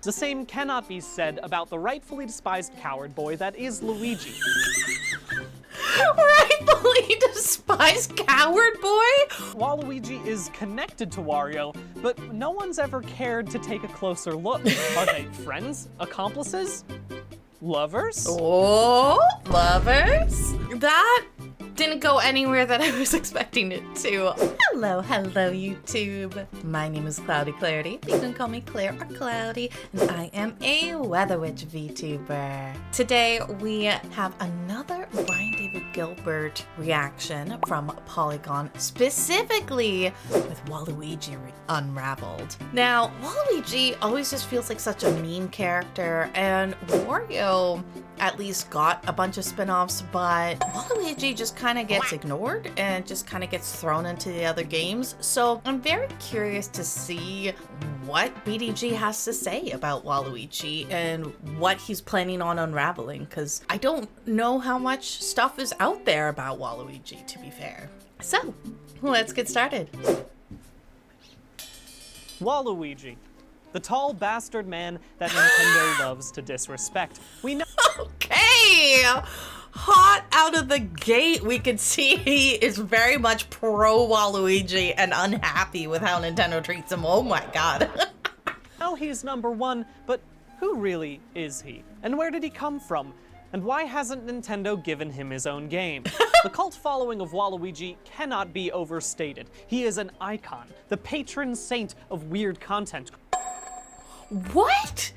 The same cannot be said about the rightfully despised coward boy that is Luigi. Rightfully despised coward boy? Waluigi is connected to Wario, but no one's ever cared to take a closer look. Are they friends? Accomplices? Lovers? Oh, lovers? That didn't go anywhere that I was expecting it to. Hello, YouTube. My name is Cloudy Clarity. You can call me Claire or Cloudy, and I am a Weather Witch VTuber. Today we have another Brian David Gilbert reaction from Polygon, specifically with Waluigi Unraveled. Now, Waluigi always just feels like such a meme character, and Wario at least got a bunch of spin-offs, but Waluigi just kind of gets ignored and just kind of gets thrown into the other games. So I'm very curious to see what BDG has to say about Waluigi and what he's planning on unraveling, because I don't know how much stuff is out there about Waluigi, to be fair. So let's get started. Waluigi, the tall bastard man that Nintendo loves to disrespect. We know. Okay, hot out of the gate, we can see he is very much pro Waluigi and unhappy with how Nintendo treats him. Oh my god. know he's number one, but who really is he? And where did he come from? And why hasn't Nintendo given him his own game? The cult following of Waluigi cannot be overstated. He is an icon, the patron saint of weird content. What?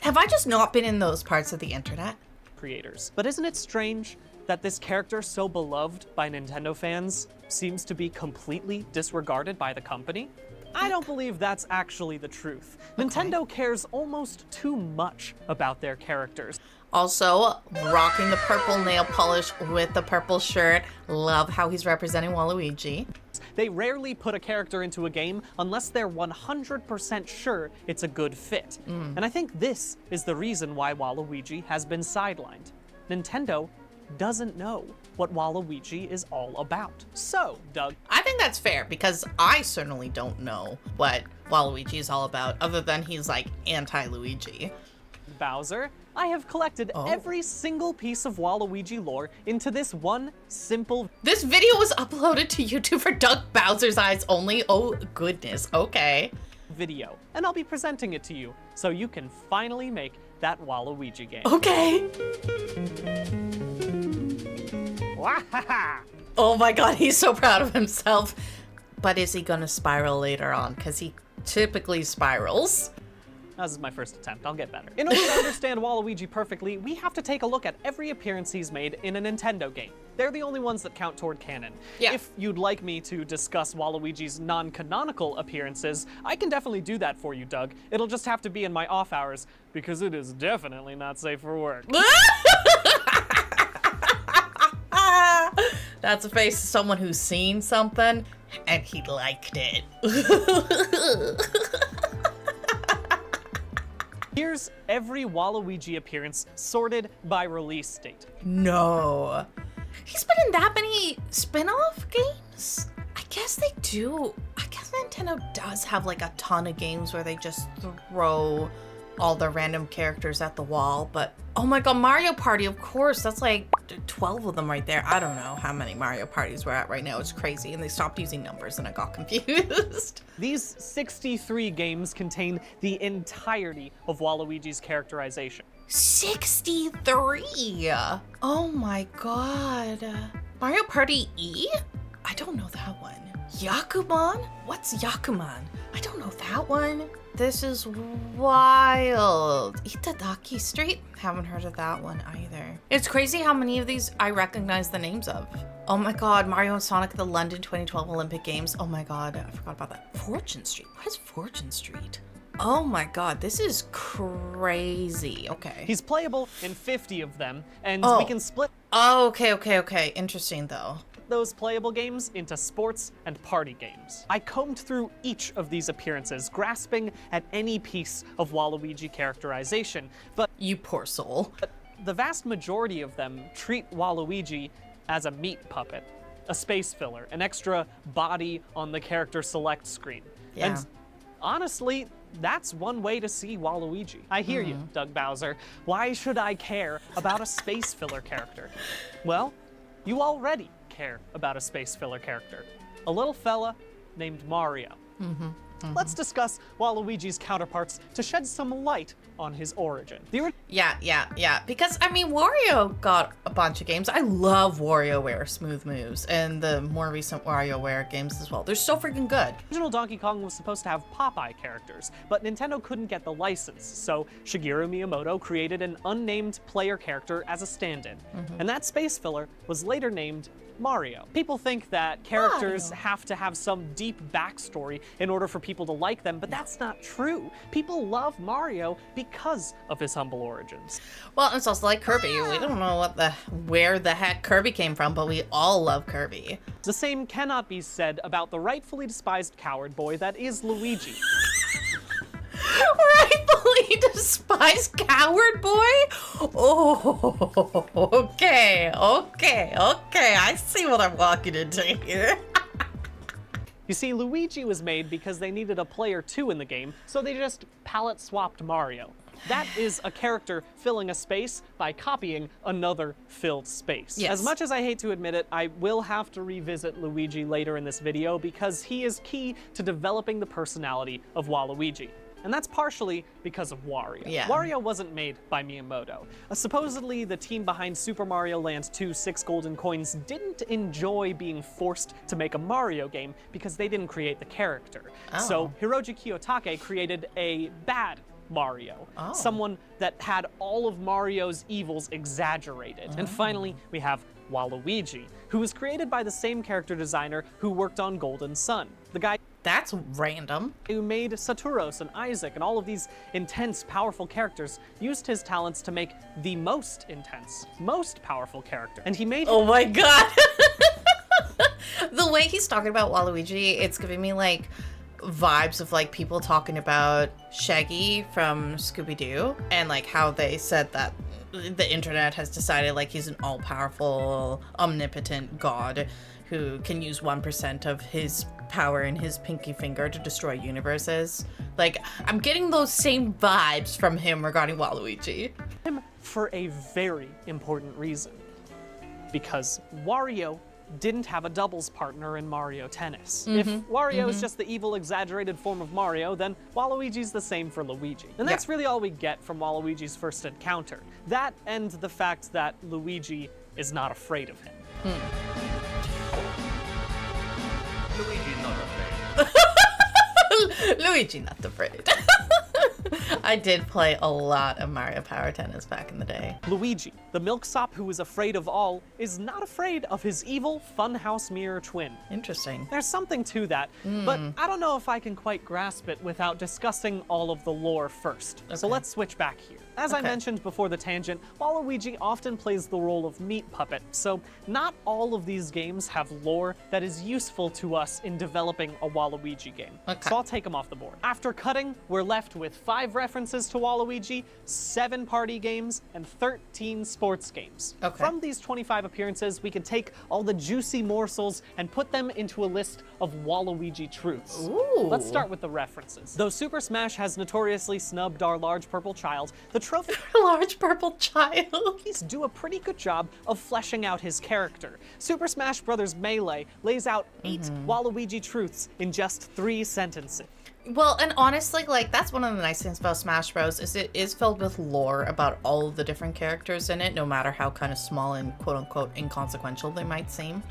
Have I just not been in those parts of the internet? Creators. But isn't it strange that this character so beloved by Nintendo fans seems to be completely disregarded by the company? I don't believe that's actually the truth. Okay. Nintendo cares almost too much about their characters. Also, rocking the purple nail polish with the purple shirt. Love how he's representing Waluigi. They rarely put a character into a game unless they're 100% sure it's a good fit. And I think this is the reason why Waluigi has been sidelined. Nintendo doesn't know what Waluigi is all about. So, Doug. I think that's fair, because I certainly don't know what Waluigi is all about, other than he's like anti-Luigi. Bowser, I have collected every single piece of Waluigi lore into this one simple... This video was uploaded to YouTube for Doug Bowser's eyes only? Oh goodness, okay. ...video, and I'll be presenting it to you, so you can finally make that Waluigi game. Okay. Oh my god, he's so proud of himself. But is he gonna spiral later on? Because he typically spirals. This is my first attempt. I'll get better. In order to understand Waluigi perfectly, we have to take a look at every appearance he's made in a Nintendo game. They're the only ones that count toward canon. Yeah. If you'd like me to discuss Waluigi's non-canonical appearances, I can definitely do that for you, Doug. It'll just have to be in my off hours, because it is definitely not safe for work. That's a face of someone who's seen something, and he liked it. Here's every Waluigi appearance sorted by release date. No. He's been in that many spin-off games? I guess they do. I guess Nintendo does have like a ton of games where they just throw all the random characters at the wall, but oh my god, Mario Party, of course, that's like 12 of them right there. I don't know how many Mario Parties we're at right now. It's crazy, and they stopped using numbers and I got confused. These 63 games contain the entirety of Waluigi's characterization. 63! Oh my god. Mario Party E? I don't know that one. Yakuman? What's Yakuman? I don't know that one. This is wild. Itadaki Street? Haven't heard of that one either. It's crazy how many of these I recognize the names of. Oh my god, Mario and Sonic at the London 2012 Olympic Games. Oh my god, I forgot about that. Fortune Street. What is Fortune Street? Oh my god, this is crazy. Okay. He's playable in 50 of them, and we can split okay. Interesting though. Those playable games into sports and party games. I combed through each of these appearances, grasping at any piece of Waluigi characterization, but you poor soul. The vast majority of them treat Waluigi as a meat puppet, a space filler, an extra body on the character select screen. Yeah. And Honestly, that's one way to see Waluigi. I hear you, Doug Bowser. Why should I care about a space filler character? Well, you already care about a space filler character. A little fella named Mario. Let's discuss Waluigi's counterparts to shed some light on his origin. Yeah. Because, I mean, Wario got a bunch of games. I love WarioWare Smooth Moves and the more recent WarioWare games as well. They're so freaking good. Original Donkey Kong was supposed to have Popeye characters, but Nintendo couldn't get the license, so Shigeru Miyamoto created an unnamed player character as a stand-in. And that space filler was later named Mario. People think that characters have to have some deep backstory in order for people to like them, but that's not true. People love Mario because of his humble origins. Well, it's also like Kirby. We don't know where the heck Kirby came from, but we all love Kirby. The same cannot be said about the rightfully despised coward boy that is Luigi. Rightfully despised coward boy? Oh, okay. I see what I'm walking into here. You see, Luigi was made because they needed a player 2 in the game, so they just palette swapped Mario. That is a character filling a space by copying another filled space. Yes. As much as I hate to admit it, I will have to revisit Luigi later in this video because he is key to developing the personality of Waluigi. And that's partially because of Wario. Yeah. Wario wasn't made by Miyamoto. Supposedly, the team behind Super Mario Land 2 6 Golden Coins didn't enjoy being forced to make a Mario game because they didn't create the character. So Hiroji Kiyotake created a bad Mario. Someone that had all of Mario's evils exaggerated. And finally, we have Waluigi, who was created by the same character designer who worked on Golden Sun. The guy That's random. who made Saturos and Isaac and all of these intense, powerful characters used his talents to make the most intense, most powerful character. And he made Oh my god. The way he's talking about Waluigi, it's giving me like vibes of like people talking about Shaggy from Scooby-Doo and like how they said that the internet has decided like he's an all-powerful, omnipotent god who can use 1% of his power in his pinky finger to destroy universes. Like, I'm getting those same vibes from him regarding Waluigi. him for a very important reason. Because Wario didn't have a doubles partner in Mario Tennis. If Wario is just the evil, exaggerated form of Mario, then Waluigi's the same for Luigi. And that's really all we get from Waluigi's first encounter. That and the fact that Luigi is not afraid of him. Luigi not afraid. Luigi not afraid. I did play a lot of Mario Power Tennis back in the day. Luigi, the milksop who is afraid of all, is not afraid of his evil funhouse mirror twin. Interesting. There's something to that, but I don't know if I can quite grasp it without discussing all of the lore first. So let's switch back here. As I mentioned before the tangent, Waluigi often plays the role of meat puppet, so not all of these games have lore that is useful to us in developing a Waluigi game. So I'll take them off the board. After cutting, we're left with 5 references to Waluigi, 7 party games, and 13 sports games. From these 25 appearances, we can take all the juicy morsels and put them into a list of Waluigi truths. Let's start with the references. Though Super Smash has notoriously snubbed our large purple child, the trophy Large purple child. do a pretty good job of fleshing out his character. Super Smash Bros. Melee lays out 8 Waluigi truths in just 3 sentences. Well, and honestly, like, that's one of the nice things about Smash Bros. Is it is filled with lore about all of the different characters in it, no matter how kind of small and quote-unquote inconsequential they might seem.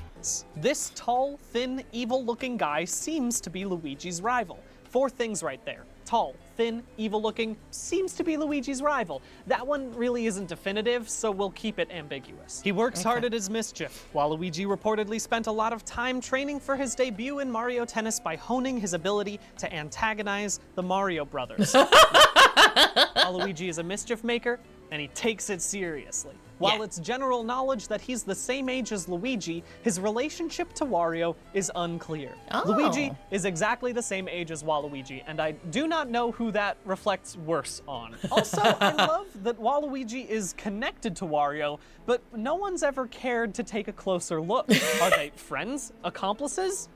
This tall, thin, evil-looking guy seems to be Luigi's rival. 4 things right there. Tall, thin, evil-looking, seems to be Luigi's rival. That one really isn't definitive, so we'll keep it ambiguous. He works hard at his mischief. Waluigi reportedly spent a lot of time training for his debut in Mario Tennis by honing his ability to antagonize the Mario Brothers. Waluigi is a mischief maker, and he takes it seriously. While it's general knowledge that he's the same age as Luigi, his relationship to Wario is unclear. Luigi is exactly the same age as Waluigi, and I do not know who that reflects worse on. Also, I love that Waluigi is connected to Wario, but no one's ever cared to take a closer look. Are they friends? Accomplices?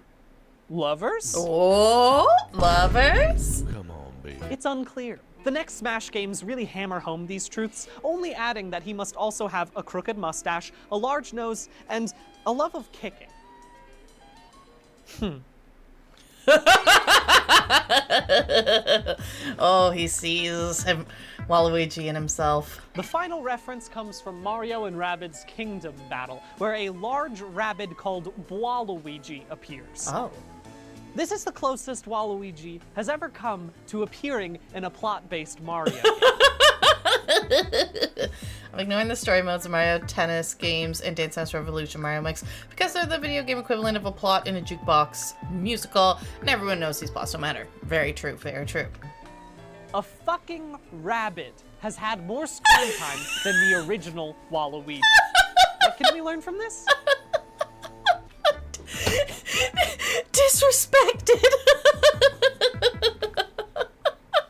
Lovers? Oh, lovers? Come on, baby. It's unclear. The next Smash games really hammer home these truths, only adding that he must also have a crooked mustache, a large nose, and a love of kicking. Oh, he sees Waluigi in himself. The final reference comes from Mario and Rabbids Kingdom battle, where a large rabbid called Waluigi appears. Oh. This is the closest Waluigi has ever come to appearing in a plot-based Mario game. I'm ignoring the story modes of Mario Tennis games and Dance Dance Revolution Mario Mix because they're the video game equivalent of a plot in a jukebox musical, and everyone knows these plots don't matter. Very true, very true. A fucking rabbit has had more screen time than the original Waluigi. What can we learn from this? Disrespected!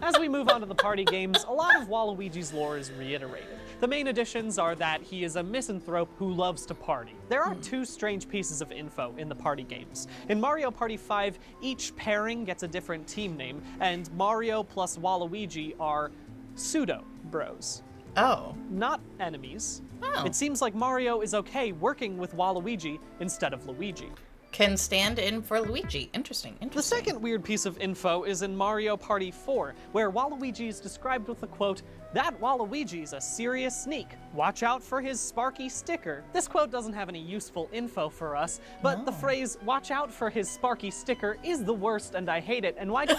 As we move on to the party games, a lot of Waluigi's lore is reiterated. The main additions are that he is a misanthrope who loves to party. There are two strange pieces of info in the party games. In Mario Party 5, each pairing gets a different team name, and Mario plus Waluigi are pseudo-bros. Oh. Not enemies. Oh. It seems like Mario is okay working with Waluigi instead of Luigi. Can stand in for Luigi. Interesting, interesting. The second weird piece of info is in Mario Party 4, where Waluigi is described with the quote, "That Waluigi's a serious sneak. Watch out for his sparky sticker." This quote doesn't have any useful info for us, but the phrase, "watch out for his sparky sticker" is the worst and I hate it, and why do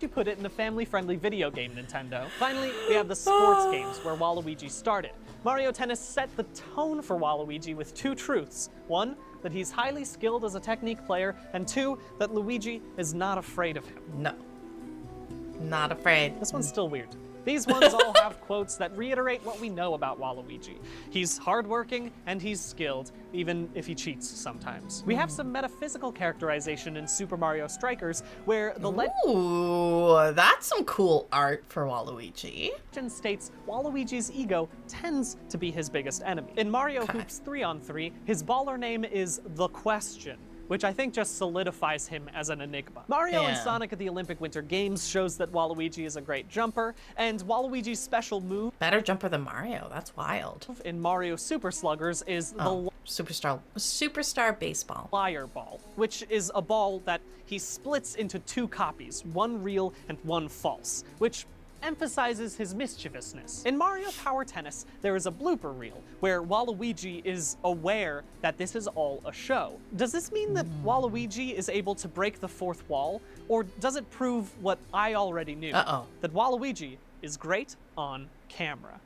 you put it in a family-friendly video game, Nintendo? Finally, we have the sports games where Waluigi started. Mario Tennis set the tone for Waluigi with two truths. One, that he's highly skilled as a technique player, and two, that Luigi is not afraid of him. No. Not afraid. This one's still weird. These ones all have quotes that reiterate what we know about Waluigi. He's hardworking and he's skilled, even if he cheats sometimes. We have some metaphysical characterization in Super Mario Strikers, where the Ooh, that's some cool art for Waluigi. legend states Waluigi's ego tends to be his biggest enemy. In Mario Hoops 3-on-3, his baller name is The Question, which I think just solidifies him as an enigma. Mario and Yeah. Sonic at the Olympic Winter Games shows that Waluigi is a great jumper, and Waluigi's special move Better jumper than Mario. That's wild. in Mario Super Sluggers is the Superstar baseball. liar ball, which is a ball that he splits into two copies, one real and one false, which emphasizes his mischievousness. In Mario Power Tennis, there is a blooper reel where Waluigi is aware that this is all a show. Does this mean that Waluigi is able to break the fourth wall, or does it prove what I already knew? Uh-oh. That Waluigi is great on camera.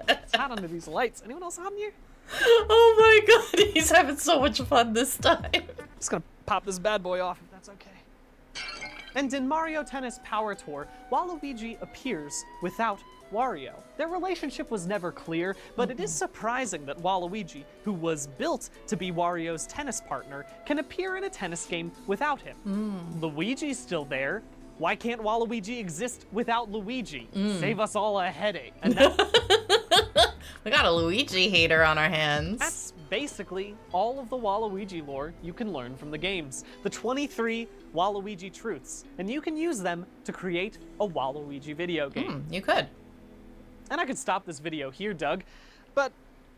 It's hot under these lights. Anyone else hot in here? Oh my god, he's having so much fun this time. Just gonna pop this bad boy off if that's okay. And in Mario Tennis Power Tour, Waluigi appears without Wario. Their relationship was never clear, but it is surprising that Waluigi, who was built to be Wario's tennis partner, can appear in a tennis game without him. Luigi's still there. Why can't Waluigi exist without Luigi? Save us all a headache. And We got a Luigi hater on our hands. that's basically all of the Waluigi lore you can learn from the games. The 23 Waluigi truths, and you can use them to create a Waluigi video game. You could. And I could stop this video here, Doug, but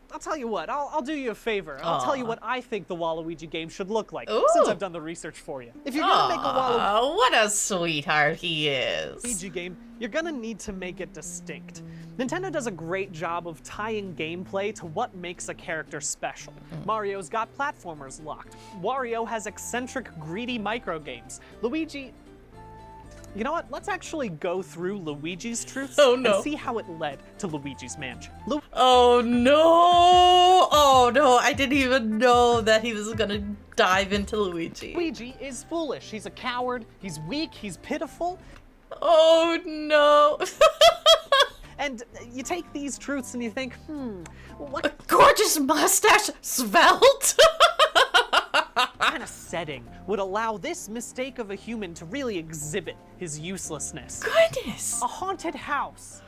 I'll tell you what, I'll do you a favor. I'll tell you what I think the Waluigi game should look like, since I've done the research for you. If you're gonna make a Waluigi Oh, what a sweetheart he is. game, you're gonna need to make it distinct. Nintendo does a great job of tying gameplay to what makes a character special. Mario's got platformers locked. Wario has eccentric, greedy microgames. Luigi... You know what? Let's actually go through Luigi's truths and see how it led to Luigi's Mansion. Oh no! Oh no, I didn't even know that he was gonna dive into Luigi. Luigi is foolish. He's a coward. He's weak. He's pitiful. Oh no! And you take these truths and you think, what Gorgeous mustache, svelte! kind of setting would allow this mistake of a human to really exhibit his uselessness? Goodness! A haunted house,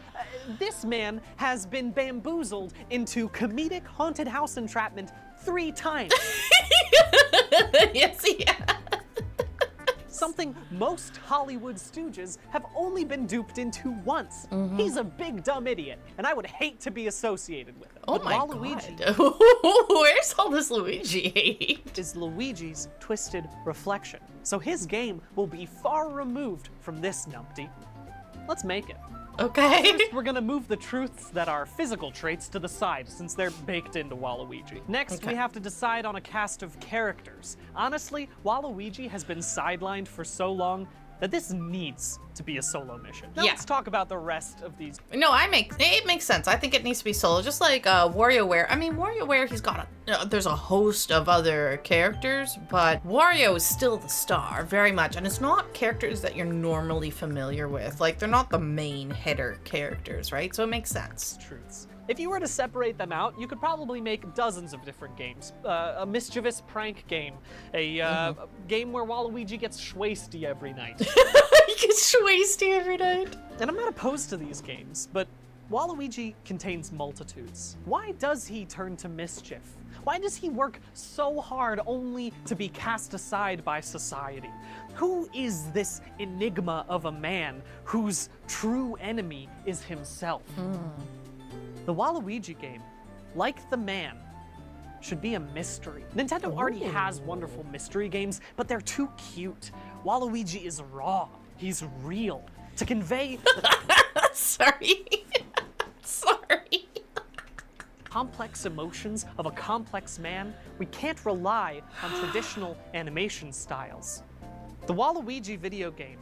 This man has been bamboozled into comedic haunted house entrapment 3 times. Yes, he has. Something most Hollywood stooges have only been duped into once. He's a big dumb idiot, and I would hate to be associated with him. Oh But my Waluigi god. Where's all this Luigi hate? is Luigi's twisted reflection, so his game will be far removed from this numpty. Let's make it. Okay. First, we're gonna move the truths that are physical traits to the side since they're baked into Waluigi. Next, we have to decide on a cast of characters. Honestly, Waluigi has been sidelined for so long that this needs to be a solo mission. Now Yeah. let's talk about the rest of these. No, it makes sense. I think it needs to be solo, just like WarioWare. I mean, WarioWare, he's got there's a host of other characters, but Wario is still the star, very much. And it's not characters that you're normally familiar with. Like, they're not the main header characters, right? So it makes sense. Truths. If you were to separate them out, you could probably make dozens of different games. A mischievous prank game, a game where Waluigi gets schwasty every night. He gets schwasty every night. And I'm not opposed to these games, but Waluigi contains multitudes. Why does he turn to mischief? Why does he work so hard only to be cast aside by society? Who is this enigma of a man whose true enemy is himself? The Waluigi game, like the man, should be a mystery. Nintendo already has wonderful mystery games, but they're too cute. Waluigi is raw. He's real. To convey Sorry. Sorry. complex emotions of a complex man, we can't rely on traditional animation styles. The Waluigi video game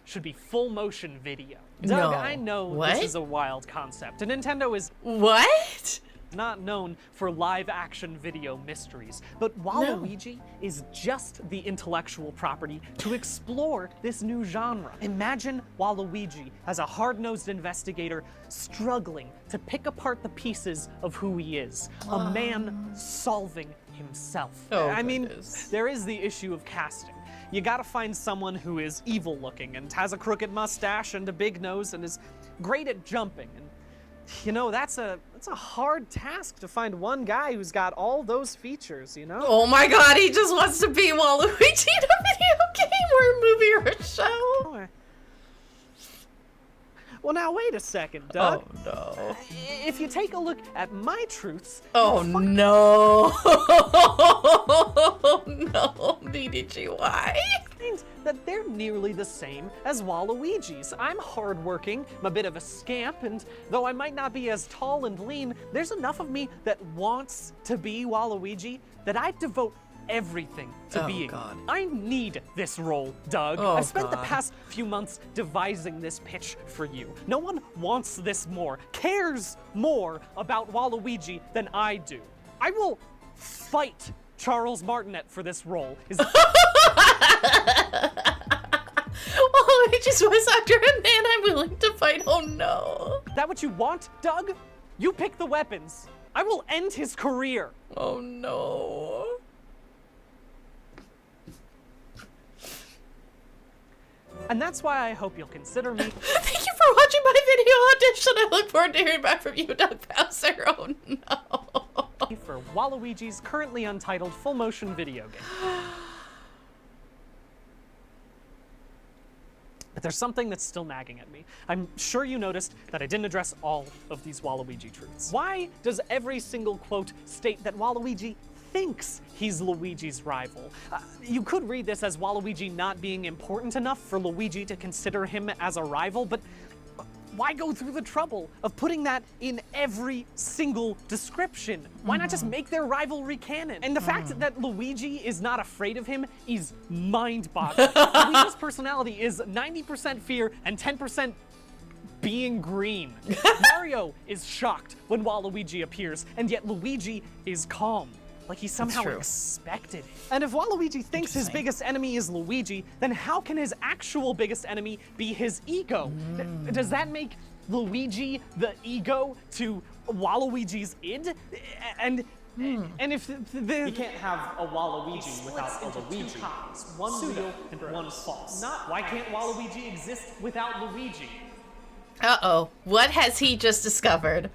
should be full motion video. Doug, No. I know What? this is a wild concept, and Nintendo is What? not known for live action video mysteries, but Waluigi is just the intellectual property to explore this new genre. Imagine Waluigi as a hard-nosed investigator struggling to pick apart the pieces of who he is, a man solving himself. Oh, I mean, goodness. there is the issue of casting. You gotta find someone who is evil looking and has a crooked mustache and a big nose and is great at jumping. And you know, that's a hard task to find one guy who's got all those features, you know? Oh my god, he just wants to be Waluigi in a video game or a movie or a show. Well, now wait a second, Doug. Oh no. If you take a look at my truths, Oh no. No, BDG, why? find that they're nearly the same as Waluigi's. I'm hardworking, I'm a bit of a scamp, and though I might not be as tall and lean, there's enough of me that wants to be Waluigi that I'd devote everything to being. God. I need this role, Doug. Oh, I've spent the God. past few months devising this pitch for you. No one wants this more, cares more about Waluigi than I do. I will fight Charles Martinet for this role. Waluigi's voice actor, a man I'm willing to fight. Oh no. That what you want, Doug? You pick the weapons. I will end his career. Oh no. And that's why I hope you'll consider me Thank you for watching my video audition. I look forward to hearing back from you, Doug Bowser. Oh no. for Waluigi's currently untitled full-motion video game. But there's something that's still nagging at me. I'm sure you noticed that I didn't address all of these Waluigi truths. Why does every single quote state that Waluigi thinks he's Luigi's rival? You could read this as Waluigi not being important enough for Luigi to consider him as a rival, but why go through the trouble of putting that in every single description? Why not just make their rivalry canon? And the fact that Luigi is not afraid of him is mind-boggling. Luigi's personality is 90% fear and 10% being green. Mario is shocked when Waluigi appears, and yet Luigi is calm. Like he somehow true. expected it. And if Waluigi thinks his biggest enemy is Luigi, then how can his actual biggest enemy be his ego? Does that make Luigi the ego to Waluigi's id? And if you can't have a Waluigi without a Luigi. One real and one false. Why can't Waluigi exist without Luigi? Uh-oh. What has he just discovered?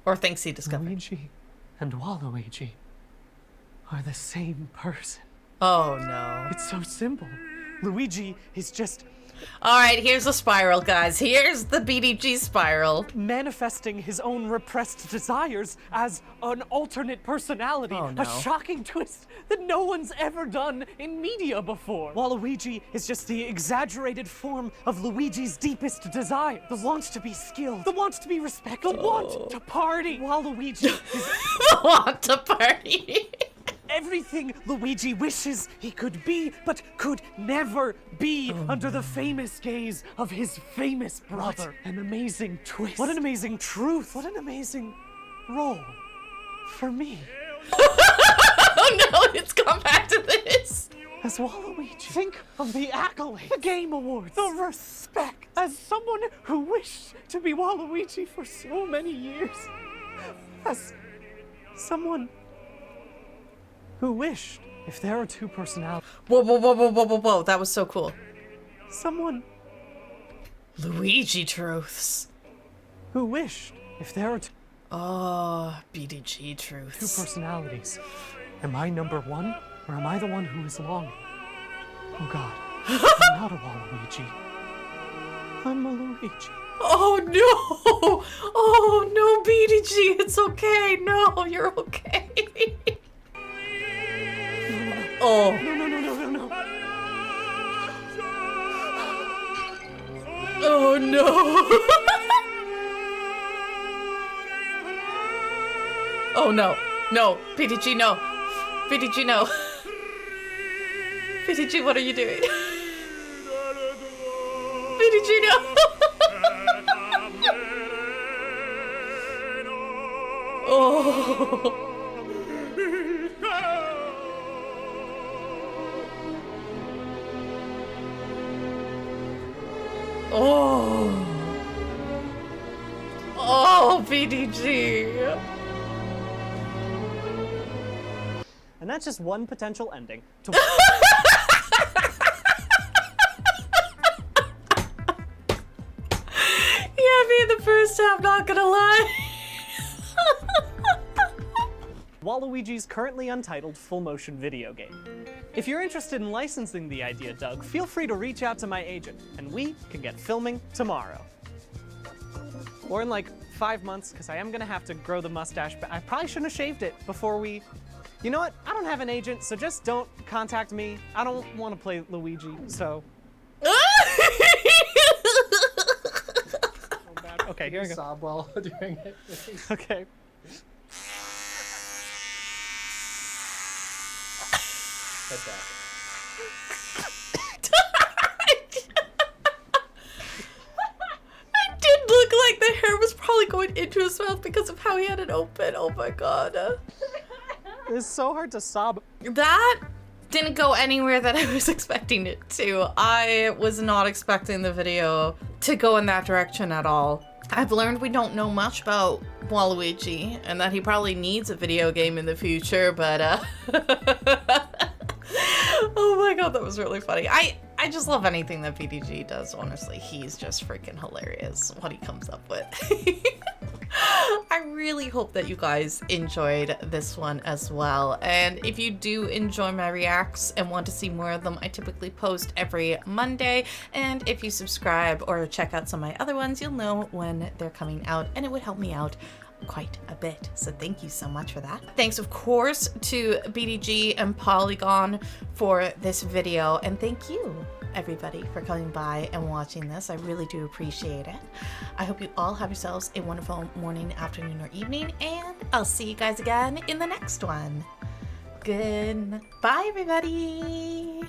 Or thinks he discovered? Luigi and Waluigi are the same person. Oh, no. It's so simple. Luigi is just Alright, here's a spiral, guys. Here's the BDG spiral. manifesting his own repressed desires as an alternate personality. Oh, no. A shocking twist that no one's ever done in media before. Waluigi is just the exaggerated form of Luigi's deepest desire. The want to be skilled, the want to be respected, the want to party. Waluigi is Want to party. everything Luigi wishes he could be, but could never be under the famous gaze of his famous brother. What an amazing twist. What an amazing truth. What an amazing role for me. Oh no, it's come back to this. As Waluigi, think of the accolades, the Game Awards, the respect. As someone who wished to be Waluigi for so many years. As someone who wished, if there are two personalities. Whoa, whoa, whoa, whoa, whoa, whoa, whoa. That was so cool. Someone Luigi truths. who wished, if there are Oh, BDG two truths. personalities. Am I number one, or am I the one who is longing? Oh God, I'm not a Waluigi. I'm a Luigi. Oh no! Oh no, BDG, it's okay. No, you're okay. Oh. No, no, no, no, no, no. Oh no. Oh no. No. BDG, no. BDG, no. BDG, what are you doing? BDG, no. Oh. Oh. Oh, BDG. And that's just one potential ending to Yeah, me in the first half, not gonna lie. Waluigi's currently untitled full-motion video game. If you're interested in licensing the idea, Doug, feel free to reach out to my agent, and we can get filming tomorrow. Or in like 5 months, because I am gonna have to grow the mustache, but I probably shouldn't have shaved it before we... You know what? I don't have an agent, so just don't contact me. I don't want to play Luigi, so... Okay, here we go. Sob while doing it. Okay. Head back. It did look like the hair was probably going into his mouth because of how he had it open. Oh my god. It's so hard to sob. That didn't go anywhere that I was expecting it to. I was not expecting the video to go in that direction at all. I've learned we don't know much about Waluigi and that he probably needs a video game in the future, but oh my god, that was really funny. I just love anything that BDG does, honestly. He's just freaking hilarious what he comes up with. I really hope that you guys enjoyed this one as well. And if you do enjoy my reacts and want to see more of them, I typically post every Monday. And if you subscribe or check out some of my other ones, you'll know when they're coming out, and it would help me out quite a bit. So thank you so much for that. Thanks, of course, to BDG and Polygon for this video. And thank you, everybody, for coming by and watching this. I really do appreciate it. I hope you all have yourselves a wonderful morning, afternoon, or evening, and I'll see you guys again in the next one. Goodbye, everybody.